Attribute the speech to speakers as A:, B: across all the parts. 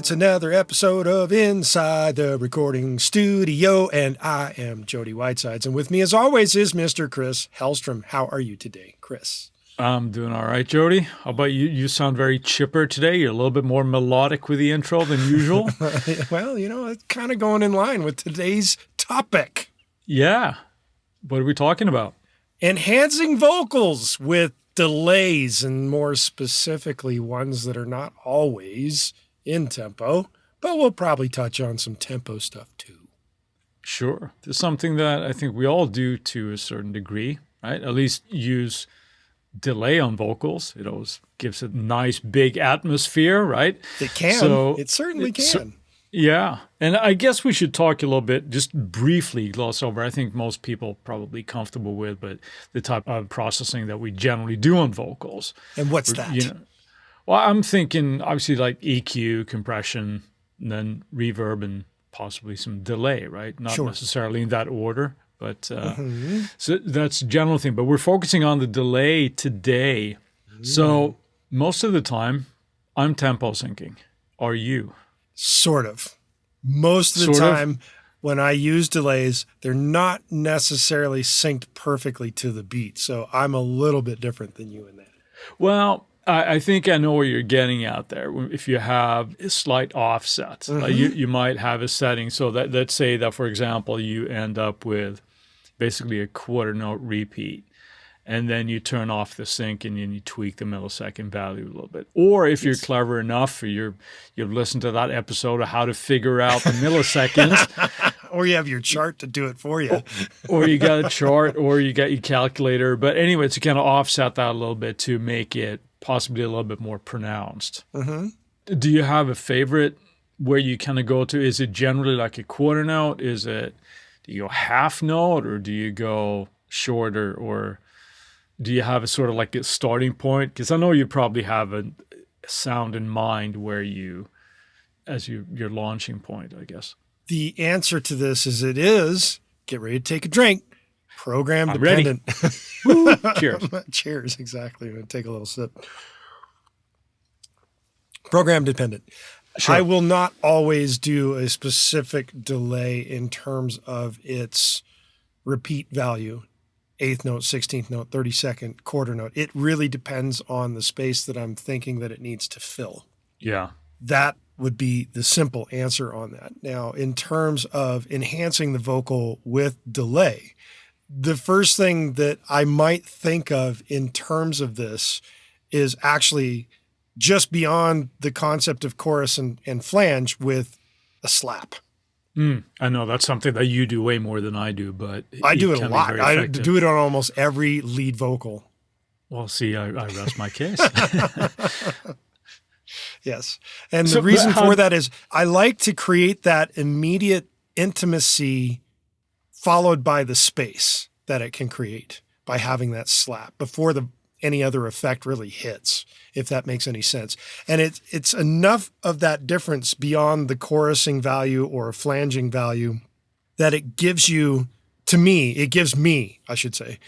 A: It's another episode of Inside the Recording Studio, and I am Jody Whitesides. And with me, as always, is Mr. Chris Hellstrom. How are you today, Chris?
B: I'm doing all right, Jody. How about you? You sound very chipper today. You're a little bit more melodic with the intro than usual.
A: Well, it's kind of going in line with today's topic.
B: Yeah. What are we talking about?
A: Enhancing vocals with delays, and more specifically, ones that are not always in tempo, but we'll probably touch on some tempo stuff too.
B: Sure. There's something that I think we all do to a certain degree, right? At least use delay on vocals. It always gives a nice big atmosphere, right?
A: It can. It certainly can.
B: Yeah. And I guess we should talk a little bit, just briefly gloss over, I think most people probably comfortable with, but the type of processing that we generally do on vocals.
A: And what's that?
B: Well, I'm thinking obviously like EQ, compression, and then reverb and possibly some delay, right? Not necessarily in that order, but so that's the general thing. But we're focusing on the delay today. So most of the time, I'm tempo syncing. Are you?
A: Sort of. Most of the time, when I use delays, they're not necessarily synced perfectly to the beat. So I'm a little bit different than you in that.
B: Well, I think I know where you're getting at there. If you have a slight offset, you might have a setting. So that let's say that, for example, you end up with basically a quarter note repeat, and then you turn off the sync and then you tweak the millisecond value a little bit. Or if you're clever enough, or you've listened to that episode of how to figure out the milliseconds.
A: Or you have your chart to do it for you.
B: Or you got a chart, or you got your calculator. But anyway, to kind of offset that a little bit to make it possibly a little bit more pronounced. Do you have a favorite where you kind of go to? Is it generally like a quarter note? Do you go half note, or do you go shorter, or do you have a sort of like a starting point? Because I know you probably have a sound in mind where as your launching point, I guess.
A: The answer to this is, get ready to take a drink, program dependent.
B: Woo, cheers.
A: Cheers, exactly. I'm going to take a little sip. Program dependent.
B: Sure.
A: I will not always do a specific delay in terms of its repeat value. 8th note, 16th note, 32nd, quarter note. It really depends on the space that I'm thinking that it needs to fill.
B: Yeah.
A: That would be the simple answer on that. Now, in terms of enhancing the vocal with delay, the first thing that I might think of in terms of this is actually just beyond the concept of chorus and flange with a slap.
B: I know that's something that you do way more than I do, but
A: I do it a lot. I do it on almost every lead vocal.
B: Well, see, I rest my case.
A: Yes. And the reason for that is I like to create that immediate intimacy followed by the space that it can create by having that slap before any other effect really hits, if that makes any sense. And it's enough of that difference beyond the chorusing value or flanging value that it gives me, I should say,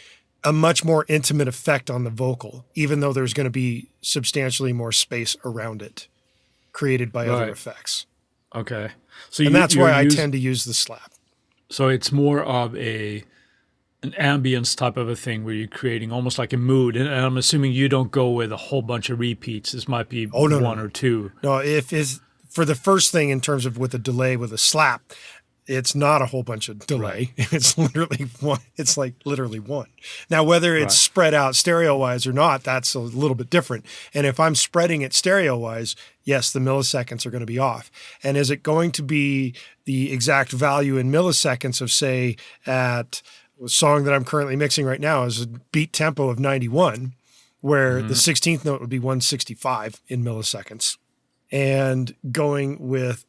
A: a much more intimate effect on the vocal, even though there's going to be substantially more space around it created by other effects.
B: Okay.
A: And that's why I tend to use the slap.
B: So it's more of an ambience type of a thing where you're creating almost like a mood. And I'm assuming you don't go with a whole bunch of repeats. This might be one or two.
A: No, if it's for the first thing in terms of with a delay with a slap, it's not a whole bunch of delay. Right. It's literally one. It's like literally one. Now, whether it's spread out stereo-wise or not, that's a little bit different. And if I'm spreading it stereo-wise, yes, the milliseconds are going to be off. And is it going to be the exact value in milliseconds of, say, at a song that I'm currently mixing right now is a beat tempo of 91, where the 16th note would be 165 in milliseconds. And going with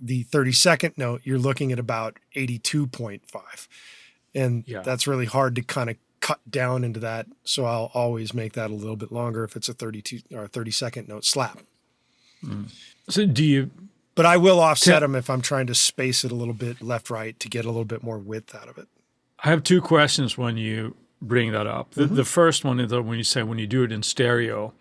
A: the 32nd note, you're looking at about 82.5. And that's really hard to kind of cut down into that. So I'll always make that a little bit longer if it's a 32 or a 32nd note slap.
B: So
A: but I will offset them if I'm trying to space it a little bit left, right to get a little bit more width out of it.
B: I have two questions when you bring that up. The first one is that when you do it in stereo,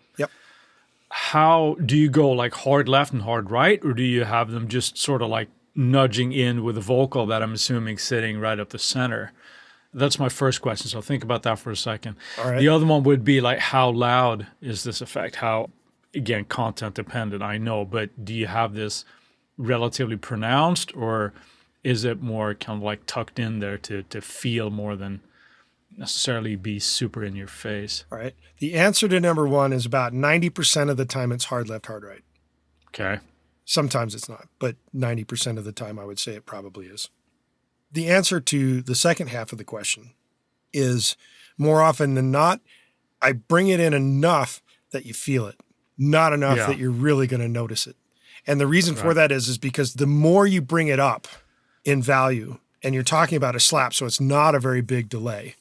B: how do you go like hard left and hard right, or do you have them just sort of like nudging in with a vocal that I'm assuming sitting right up the center? That's my first question. So think about that for a second.
A: All right.
B: The other one would be like, how loud is this effect? How, again, content dependent, I know, but do you have this relatively pronounced, or is it more kind of like tucked in there to feel more than necessarily be super in your face?
A: All right. The answer to number one is about 90% of the time it's hard left, hard right.
B: Okay.
A: Sometimes it's not, but 90% of the time I would say it probably is. The answer to the second half of the question is more often than not, I bring it in enough that you feel it, not enough that you're really going to notice it. And the reason for that is because the more you bring it up in value, and you're talking about a slap, so it's not a very big delay,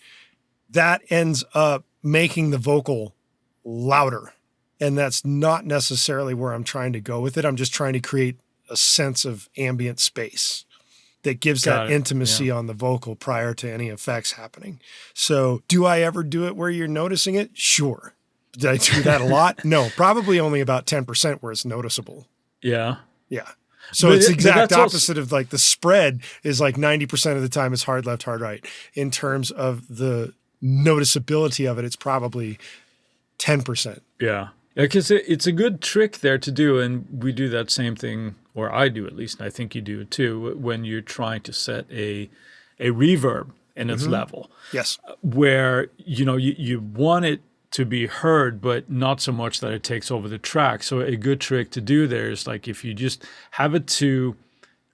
A: that ends up making the vocal louder. And that's not necessarily where I'm trying to go with it. I'm just trying to create a sense of ambient space that gives that intimacy on the vocal prior to any effects happening. So do I ever do it where you're noticing it? Sure. Did I do that a lot? No, probably only about 10% where it's noticeable.
B: Yeah.
A: Yeah. So it's the exact opposite of like the spread is like 90% of the time it's hard left, hard right. In terms of the noticeability of it, it's probably 10%.
B: Yeah. Because it's a good trick there to do, and we do that same thing, or I do at least, and I think you do it too, when you're trying to set a reverb in its level.
A: Yes.
B: Where, you want it to be heard, but not so much that it takes over the track. So a good trick to do there is like if you just have it to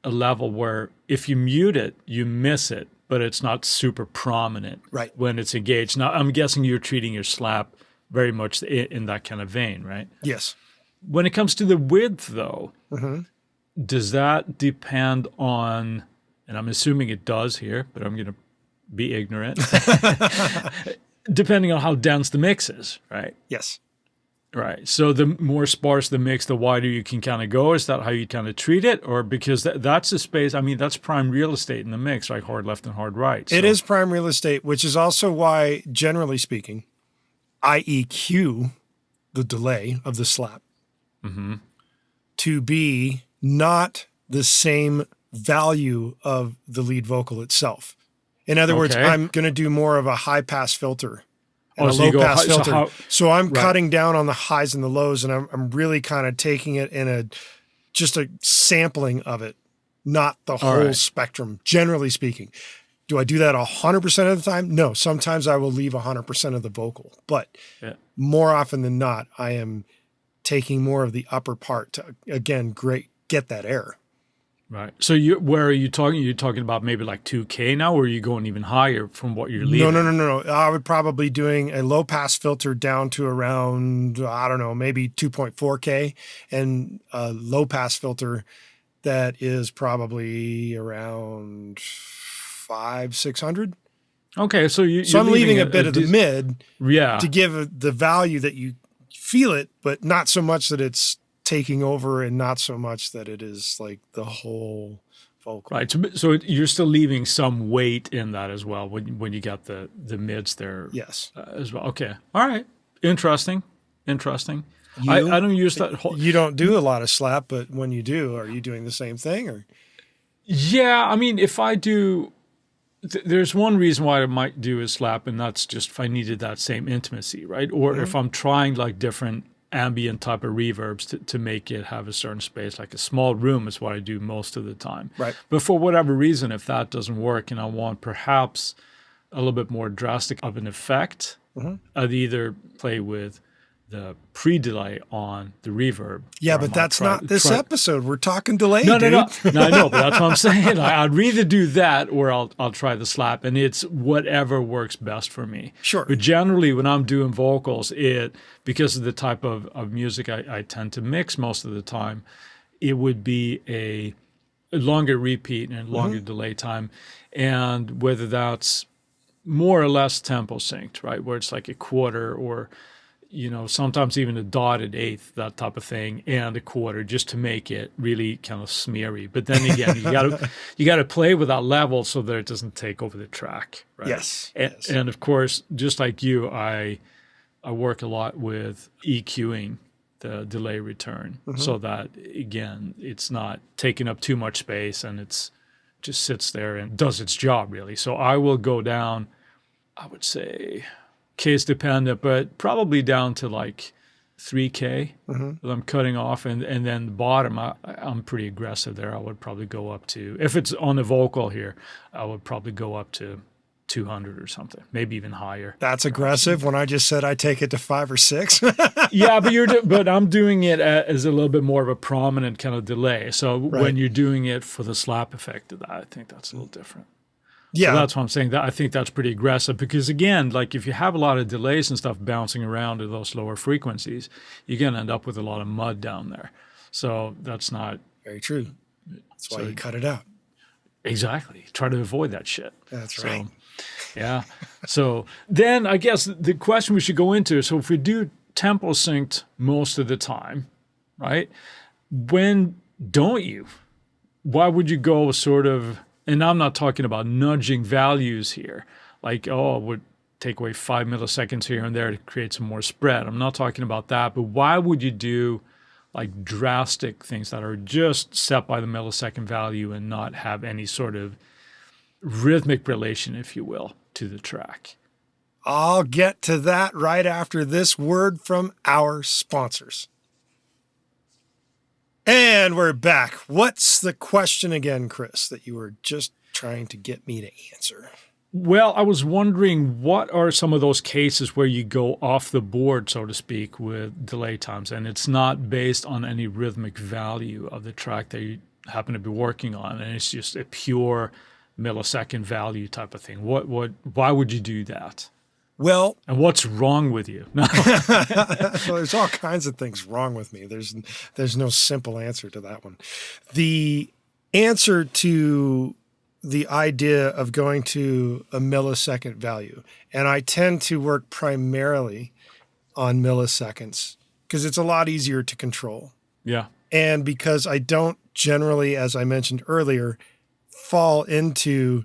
B: a level where if you mute it, you miss it, but it's not super prominent when it's engaged. Now, I'm guessing you're treating your slap very much in that kind of vein, right?
A: Yes.
B: When it comes to the width, though, does that depend on, and I'm assuming it does here, but I'm going to be ignorant, depending on how dense the mix is, right?
A: Yes.
B: Right. So the more sparse the mix, the wider you can kind of go. Is that how you kind of treat it? Or because that's the space, I mean, that's prime real estate in the mix, like hard left and hard right. So.
A: It is prime real estate, which is also why, generally speaking, I EQ the delay of the slap to be not the same value of the lead vocal itself. In other words, I'm going to do more of a high pass filter and a low pass filter. So I'm cutting down on the highs and the lows, and I'm really kind of taking it in just a sampling of it, not the whole spectrum, generally speaking. Do I do that 100% of the time? No. Sometimes I will leave 100% of the vocal, but more often than not, I am taking more of the upper part to, again, get that air.
B: Right. So where are you talking? You're talking about maybe like 2K now, or are you going even higher from what you're leaving?
A: No. I would probably doing a low pass filter down to around, I don't know, maybe 2.4K, and a low pass filter that is probably around 500-600.
B: Okay, so
A: I'm leaving a bit of the mid,
B: to
A: give the value that you feel it, but not so much that it's taking over, and not so much that it is like the whole vocal.
B: Right. So you're still leaving some weight in that as well when you got the mids there.
A: Yes.
B: As well. Okay. All right. Interesting. I don't use that.
A: You don't do a lot of slap, but when you do, are you doing the same thing or?
B: Yeah. I mean, if I do. There's one reason why I might do a slap, and that's just if I needed that same intimacy, right? Or if I'm trying like different ambient type of reverbs to make it have a certain space, like a small room is what I do most of the time.
A: Right.
B: But for whatever reason, if that doesn't work and I want perhaps a little bit more drastic of an effect, I'd either play with the pre-delay on the reverb.
A: Yeah, but that's not this episode. We're talking delay,
B: No,
A: dude.
B: no, I know, but that's what I'm saying. I'd rather do that, or I'll try the slap, and it's whatever works best for me.
A: Sure.
B: But generally, when I'm doing vocals, because of the type of music I tend to mix most of the time, it would be a longer repeat and a longer delay time, and whether that's more or less tempo synced, right, where it's like a quarter or sometimes even a dotted eighth, that type of thing, and a quarter, just to make it really kind of smeary. But then again, you got to play with that level so that it doesn't take over the track, right?
A: Yes.
B: And of course, just like you, I work a lot with EQing the delay return, so that, again, it's not taking up too much space and it's just sits there and does its job, really. So I will go down, I would say, case dependent, but probably down to like 3K that I'm cutting off. And then the bottom, I'm pretty aggressive there. I would probably go up to, if it's on the vocal here, I would probably go up to 200 or something, maybe even higher.
A: That's aggressive when I just said I take it to 5 or 6.
B: Yeah, but I'm doing it as a little bit more of a prominent kind of delay. So when you're doing it for the slap effect of that, I think that's a little different. Yeah. So that's what I'm saying. That I think that's pretty aggressive because, again, like if you have a lot of delays and stuff bouncing around at those lower frequencies, you're going to end up with a lot of mud down there. So that's not...
A: Very true. That's why you cut it out.
B: Exactly. Try to avoid that shit.
A: That's right.
B: Yeah. So then I guess the question we should go into, so if we do tempo synced most of the time, right? When don't you? Why would you go sort of, and I'm not talking about nudging values here, like, oh, it would take away 5 milliseconds here and there to create some more spread. I'm not talking about that, but why would you do like drastic things that are just set by the millisecond value and not have any sort of rhythmic relation, if you will, to the track?
A: I'll get to that right after this word from our sponsors. And we're back. What's the question again, Chris, that you were just trying to get me to answer?
B: Well, I was wondering, what are some of those cases where you go off the board, so to speak, with delay times, and it's not based on any rhythmic value of the track that you happen to be working on, and it's just a pure millisecond value type of thing? Why would you do that?
A: Well,
B: and what's wrong with you? No.
A: Well, there's all kinds of things wrong with me. There's no simple answer to that one. The answer to the idea of going to a millisecond value, and I tend to work primarily on milliseconds because it's a lot easier to control.
B: Yeah.
A: And because I don't generally, as I mentioned earlier, fall into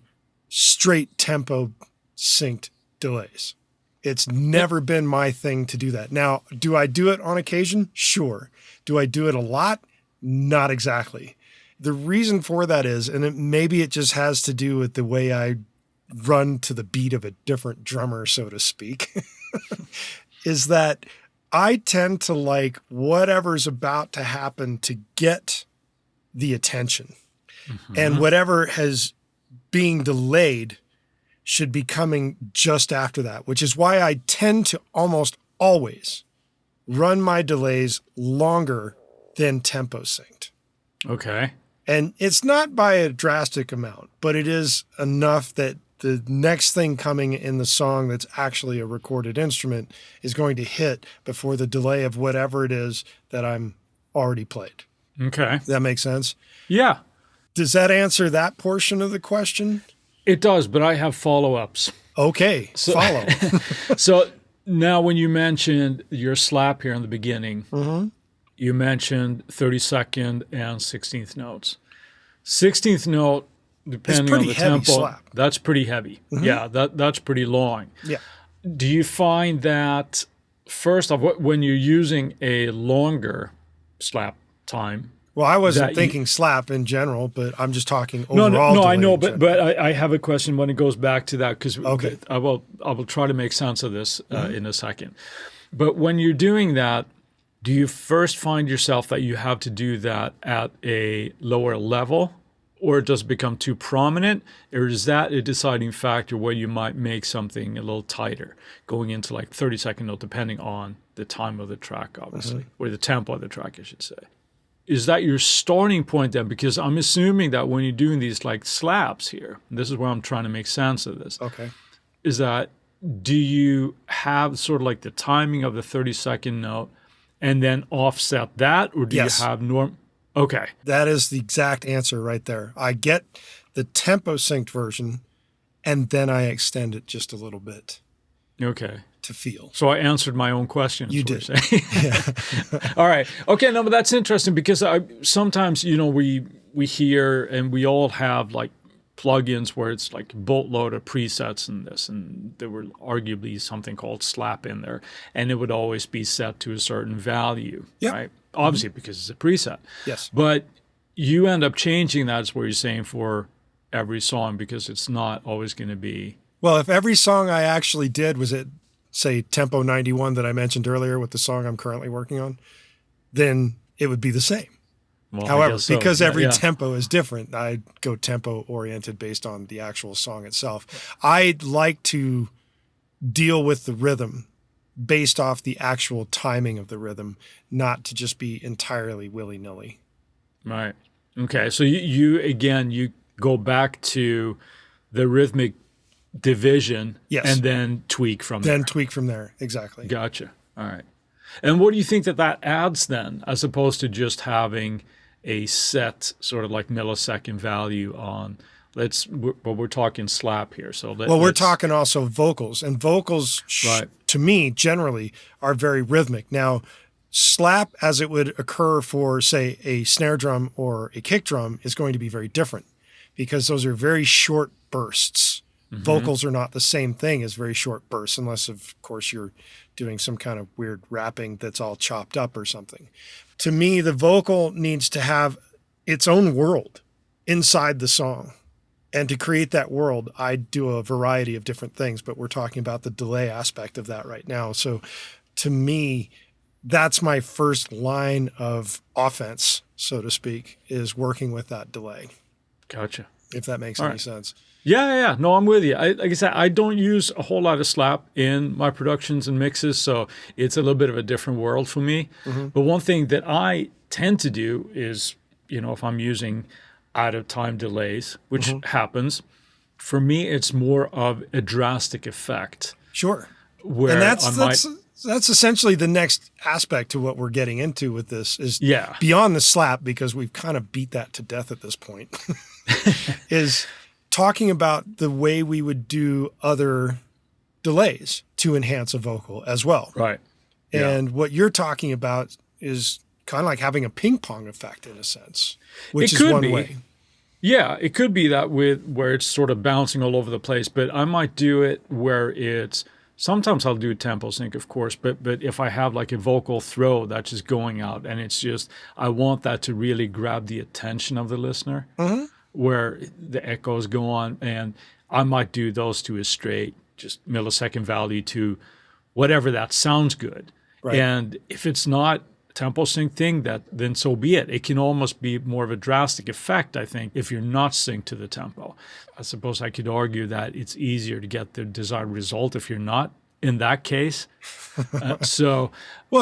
A: straight tempo synced delays. It's never been my thing to do that. Now, do I do it on occasion? Sure. Do I do it a lot? Not exactly. The reason for that is, and maybe it just has to do with the way I run to the beat of a different drummer, so to speak, is that I tend to like whatever's about to happen to get the attention. Mm-hmm. And whatever has being delayed should be coming just after that, which is why I tend to almost always run my delays longer than tempo synced.
B: Okay.
A: And it's not by a drastic amount, but it is enough that the next thing coming in the song that's actually a recorded instrument is going to hit before the delay of whatever it is that I'm already played.
B: Okay.
A: Does that make sense?
B: Yeah.
A: Does that answer that portion of the question?
B: It does, but I have follow-ups.
A: Okay, follow.
B: So now when you mentioned your slap here in the beginning, mm-hmm. you mentioned 32nd and 16th notes. 16th note, depending on the tempo, slap. That's pretty heavy. Mm-hmm. Yeah, that's pretty long.
A: Yeah.
B: Do you find that, first off, when you're using a longer slap time?
A: Well, I wasn't thinking slap in general, but I'm just talking overall.
B: No, I know, but I have a question when it goes back to that, because okay. I will try to make sense of this in a second. But when you're doing that, do you first find yourself that you have to do that at a lower level, or does it become too prominent, or is that a deciding factor where you might make something a little tighter, going into like 32nd note, depending on the time of the track, obviously, or the tempo of the track, I should say? Is that your starting point then? Because I'm assuming that when you're doing these like slaps here, and this is where I'm trying to make sense of this.
A: Okay.
B: Is that, do you have sort of like the timing of the 32nd note and then offset that, or do
A: yes.
B: you have norm? Okay.
A: That is the exact answer right there. I get the tempo synced version, and then I extend it just a little bit.
B: Okay.
A: To feel.
B: So I answered my own question.
A: You did.
B: Yeah. All right. Okay. No, but that's interesting because sometimes, we hear, and we all have like plugins where it's like boatload of presets and this, and there were arguably something called slap in there, and it would always be set to a certain value, right? Obviously, because it's a preset.
A: Yes.
B: But you end up changing that, is what you're saying, for every song, because it's not always going to be.
A: Well, if every song I actually did was at, say, tempo 91 that I mentioned earlier with the song I'm currently working on, then it would be the same.
B: Well,
A: however,
B: so.
A: because every tempo is different, I go tempo oriented based on the actual song itself. I'd like to deal with the rhythm based off the actual timing of the rhythm, not to just be entirely willy-nilly.
B: Right. Okay. So you go back to the rhythmic division,
A: yes,
B: and then tweak from there.
A: Then tweak from there. Exactly.
B: Gotcha. All right. And what do you think that adds then, as opposed to just having a set sort of like millisecond value on? We're talking slap here. So
A: we're talking also vocals, and vocals to me generally are very rhythmic. Now, slap, as it would occur for, say, a snare drum or a kick drum, is going to be very different because those are very short bursts. Mm-hmm. Vocals are not the same thing as very short bursts, unless, of course, you're doing some kind of weird rapping that's all chopped up or something. To me, the vocal needs to have its own world inside the song. And to create that world, I do a variety of different things, but we're talking about the delay aspect of that right now. So to me, that's my first line of offense, so to speak, is working with that delay.
B: Gotcha.
A: If that makes any sense.
B: Yeah. No, I'm with you. Like I said, I don't use a whole lot of slap in my productions and mixes, so it's a little bit of a different world for me. Mm-hmm. But one thing that I tend to do is, if I'm using out-of-time delays, which mm-hmm. happens, for me, it's more of a drastic effect.
A: Sure. And that's essentially the next aspect to what we're getting into with this is beyond the slap, because we've kind of beat that to death at this point, is talking about the way we would do other delays to enhance a vocal as well.
B: Right.
A: And what you're talking about is kind of like having a ping pong effect in a sense, which is one way.
B: Yeah, it could be that where it's sort of bouncing all over the place, but I might do it where it's, sometimes I'll do tempo sync, of course, but if I have like a vocal throw that's just going out, and it's just, I want that to really grab the attention of the listener, mm-hmm. where the echoes go on, and I might do those to a straight, just millisecond value to whatever that sounds good. Right. And if it's not tempo sync thing, then so be it. It can almost be more of a drastic effect, I think, if you're not synced to the tempo. I suppose I could argue that it's easier to get the desired result if you're not in that case. Well,
A: it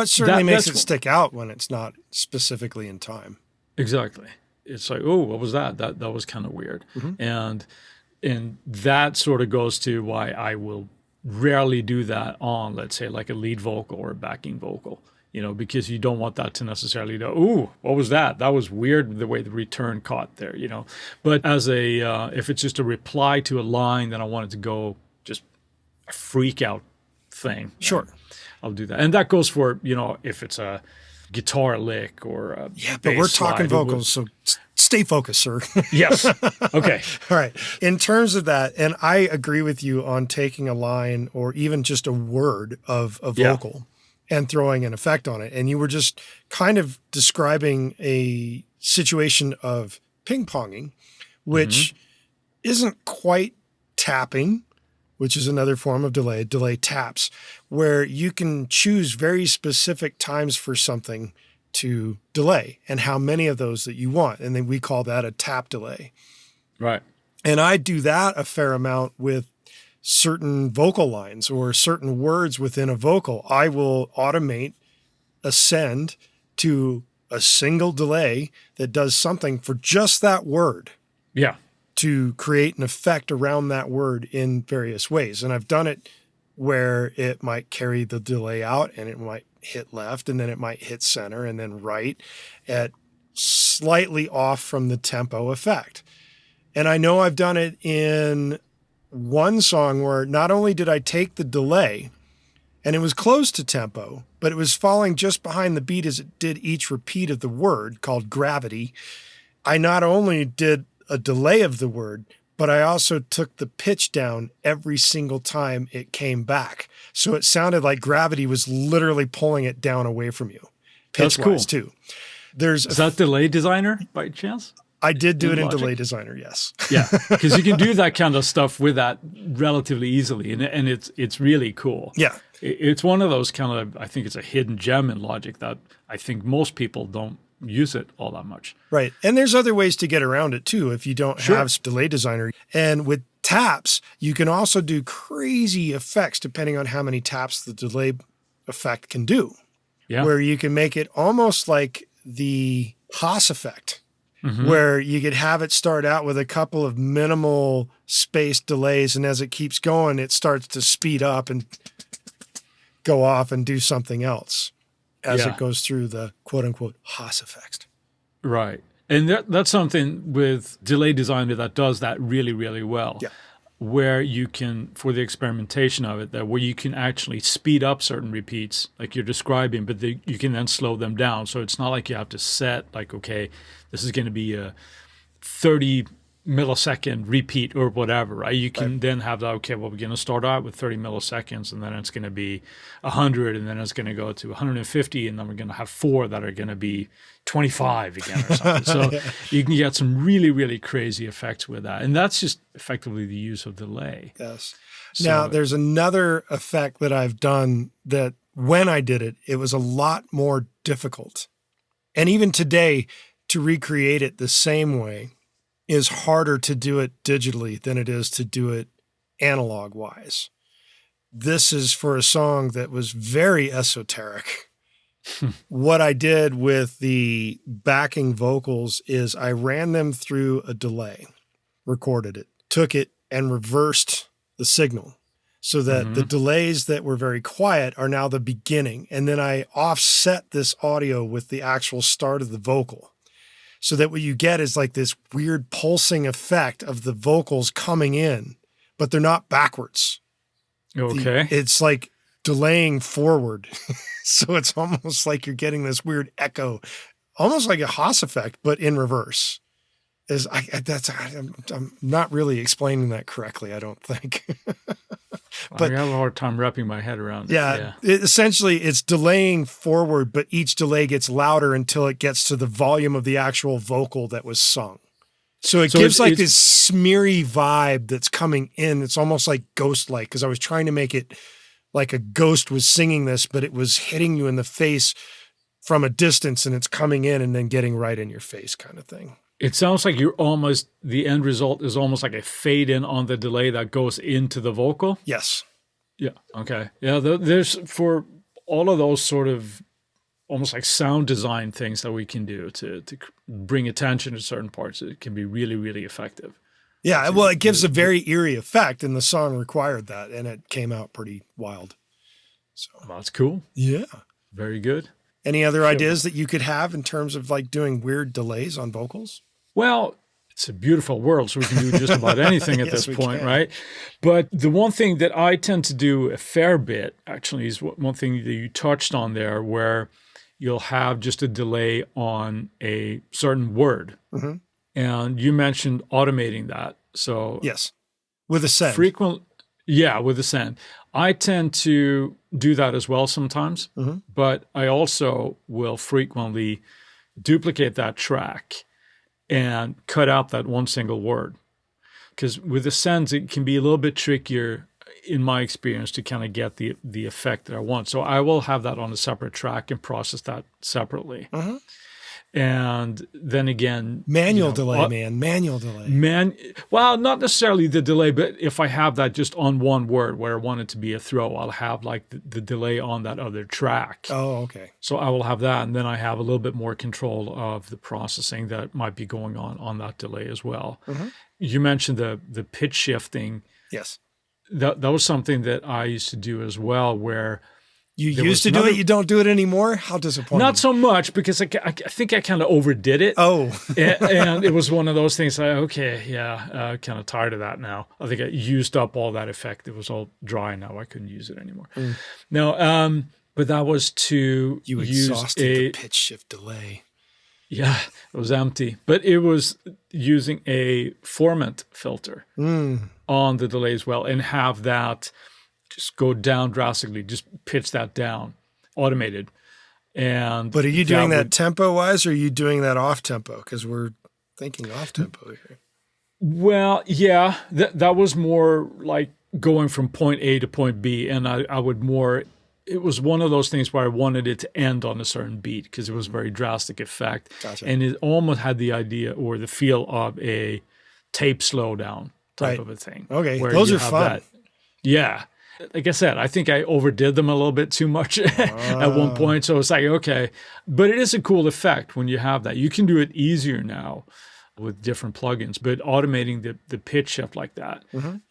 A: certainly makes it stick out when it's not specifically in time.
B: Exactly. It's like, oh, what was that? That was kind of weird. Mm-hmm. And that sort of goes to why I will rarely do that on, let's say, like a lead vocal or a backing vocal. Because you don't want that to necessarily go, ooh, what was that? That was weird the way the return caught there, But as if it's just a reply to a line, then I want it to go just a freak out thing.
A: Sure.
B: I'll do that. And that goes for, if it's a guitar lick or a
A: but we're talking vocals, so stay focused, sir.
B: Yes. Okay.
A: All right. In terms of that, and I agree with you on taking a line or even just a word of a vocal and throwing an effect on it. And you were just kind of describing a situation of ping-ponging, which mm-hmm. isn't quite tapping, which is another form of delay taps, where you can choose very specific times for something to delay and how many of those that you want. And then we call that a tap delay.
B: Right.
A: And I do that a fair amount with certain vocal lines or certain words within a vocal. I will automate a send to a single delay that does something for just that word.
B: Yeah.
A: To create an effect around that word in various ways. And I've done it where it might carry the delay out and it might hit left and then it might hit center and then right at slightly off from the tempo effect. And I know I've done it in one song where not only did I take the delay and it was close to tempo, but it was falling just behind the beat as it did each repeat of the word, called gravity. I not only did a delay of the word, but I also took the pitch down every single time it came back. So it sounded like gravity was literally pulling it down away from you. Pitch-wise, too.
B: Is that Delay Designer by chance?
A: I did do it in Delay Designer, yes.
B: Yeah, because you can do that kind of stuff with that relatively easily, and it's really cool.
A: Yeah.
B: It's one of those kind of, I think it's a hidden gem in Logic that I think most people don't use it all that much.
A: Right. And there's other ways to get around it too if you don't have Delay Designer. And with taps, you can also do crazy effects depending on how many taps the delay effect can do. Yeah. Where you can make it almost like the Haas effect, where you could have it start out with a couple of minimal spaced delays, and as it keeps going, it starts to speed up and go off and do something else as it goes through the quote-unquote Haas effect.
B: Right. And that's something with Delay Designer that does that really, really well.
A: Yeah.
B: Where you can, for the experimentation of it, where you can actually speed up certain repeats like you're describing, but you can then slow them down. So it's not like you have to set like, okay, this is going to be a 30 millisecond repeat or whatever, right? You can then have that, okay, well, we're going to start out with 30 milliseconds, and then it's going to be 100, and then it's going to go to 150, and then we're going to have 4 that are going to be 25 again or something. So you can get some really, really crazy effects with that. And that's just effectively the use of delay.
A: Yes. So, now, there's another effect that I've done that when I did it, it was a lot more difficult. And even today, to recreate it the same way is harder to do it digitally than it is to do it analog-wise. This is for a song that was very esoteric. What I did with the backing vocals is I ran them through a delay, recorded it, took it, and reversed the signal so that the delays that were very quiet are now the beginning. And then I offset this audio with the actual start of the vocal. So that what you get is like this weird pulsing effect of the vocals coming in, but they're not backwards.
B: Okay.
A: It's like delaying forward. So it's almost like you're getting this weird echo, almost like a Haas effect, but in reverse. I'm not really explaining that correctly, I don't think.
B: But I have a hard time wrapping my head around it.
A: Yeah. Essentially, it's delaying forward, but each delay gets louder until it gets to the volume of the actual vocal that was sung. So it gives like this smeary vibe that's coming in. It's almost like ghost-like, because I was trying to make it like a ghost was singing this, but it was hitting you in the face from a distance, and it's coming in and then getting right in your face kind of thing.
B: It sounds like the end result is almost like a fade in on the delay that goes into the vocal.
A: Yes.
B: Yeah. Okay. Yeah. There's for all of those sort of almost like sound design things that we can do to bring attention to certain parts. It can be really, really effective.
A: Yeah. Well, it gives a very eerie effect, and the song required that, and it came out pretty wild. So
B: that's cool.
A: Yeah.
B: Very good.
A: Any other ideas that you could have in terms of like doing weird delays on vocals?
B: Well, it's a beautiful world, so we can do just about anything at this point, right? But the one thing that I tend to do a fair bit, actually, is one thing that you touched on there, where you'll have just a delay on a certain word. Mm-hmm. And you mentioned automating that. So
A: yes, with a send.
B: With a send. I tend to do that as well sometimes, but I also will frequently duplicate that track and cut out that one single word. Because with the sends, it can be a little bit trickier, in my experience, to kind of get the effect that I want. So I will have that on a separate track and process that separately. Mm-hmm. And then again,
A: manual delay.
B: Well, not necessarily the delay, but if I have that just on one word where I want it to be a throw, I'll have like the delay on that other track.
A: Oh, okay.
B: So I will have that, and then I have a little bit more control of the processing that might be going on that delay as well. Mm-hmm. You mentioned the pitch shifting.
A: Yes.
B: That was something that I used to do as well, where
A: you used to do it, you don't do it anymore? How disappointing.
B: Not so much, because I think I kind of overdid it.
A: Oh.
B: and it was one of those things like, kind of tired of that now. I think I used up all that effect. It was all dry now. I couldn't use it anymore. No, but that was to
A: You
B: use
A: exhausted the pitch shift delay.
B: Yeah, it was empty, but it was using a formant filter on the delay as well, and have that just go down drastically, just pitch that down, automated. And
A: but are you doing that tempo wise, or are you doing that off tempo? Because we're thinking off tempo here.
B: Well, yeah, that was more like going from point A to point B, and I would more. It was one of those things where I wanted it to end on a certain beat because it was a very drastic effect.
A: Gotcha.
B: And it almost had the idea or the feel of a tape slowdown type of a thing.
A: Okay, those are fun.
B: Yeah. Like I said, I think I overdid them a little bit too much at one point. So it's like, okay. But it is a cool effect when you have that. You can do it easier now with different plugins, but automating the pitch shift like that.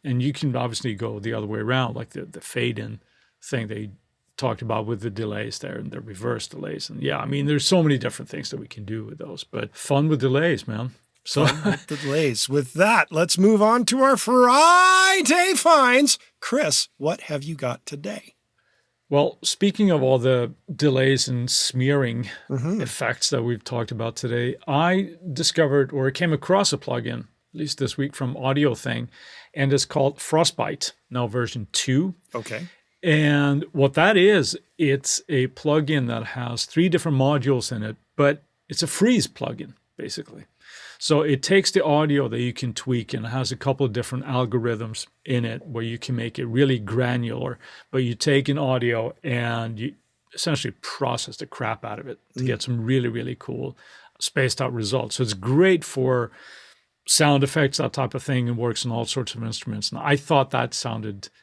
B: And you can obviously go the other way around, like the fade-in thing they talked about with the delays there and the reverse delays. And yeah, I mean, there's so many different things that we can do with those, but fun with delays, man. So
A: with the delays. With that, let's move on to our Friday finds. Chris, what have you got today?
B: Well, speaking of all the delays and smearing effects that we've talked about today, I discovered or came across a plugin, at least this week, from Audio Thing, and it's called Frostbite, now version 2.
A: Okay.
B: And what that is, it's a plugin that has 3 different modules in it, but it's a freeze plugin, basically. So it takes the audio that you can tweak and it has a couple of different algorithms in it where you can make it really granular, but you take an audio and you essentially process the crap out of it to get some really, really cool spaced out results. So it's great for sound effects, that type of thing, and works on all sorts of instruments. And I thought that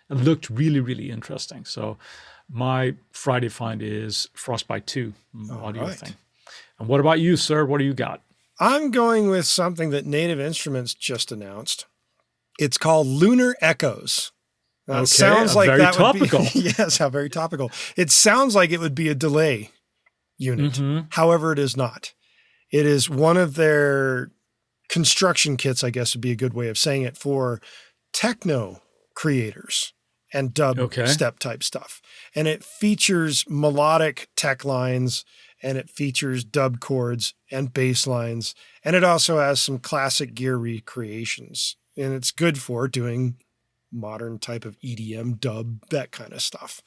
B: looked really, really interesting. So my Friday find is Frostbite 2 Audio Thing. And what about you, sir? What do you got?
A: I'm going with something that Native Instruments just announced. It's called Lunar Echoes. Now, it sounds like
B: very
A: that
B: topical.
A: Would be, yes, how very topical. It sounds like it would be a delay unit. However, it is not. It is one of their construction kits, I guess would be a good way of saying it, for techno creators and dub step type stuff. And it features melodic tech lines, and it features dub chords and bass lines. And it also has some classic gear recreations. And it's good for doing modern type of EDM, dub, that kind of stuff.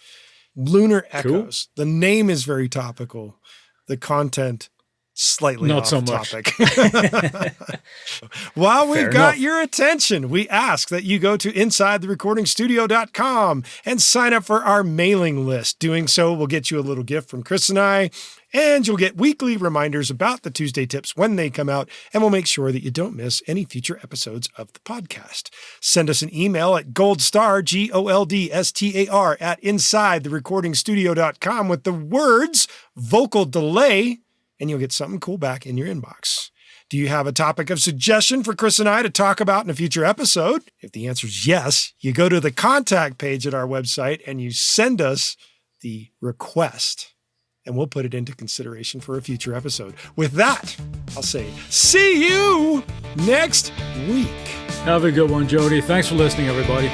A: Lunar Echoes. The name is very topical. The content slightly
B: not
A: off
B: so
A: topic.
B: much.
A: While we've
B: Fair
A: got
B: enough.
A: your attention, we ask that you go to InsideTheRecordingStudio.com and sign up for our mailing list. Doing so will get you a little gift from Chris and I, and you'll get weekly reminders about the Tuesday tips when they come out, and we'll make sure that you don't miss any future episodes of the podcast. Send us an email at goldstar, GOLDSTAR, at InsideTheRecordingStudio.com with the words vocal delay, and you'll get something cool back in your inbox. Do you have a topic of suggestion for Chris and I to talk about in a future episode? If the answer is yes, you go to the contact page at our website and you send us the request, and we'll put it into consideration for a future episode. With that, I'll say, see you next week.
B: Have a good one, Jody. Thanks for listening, everybody.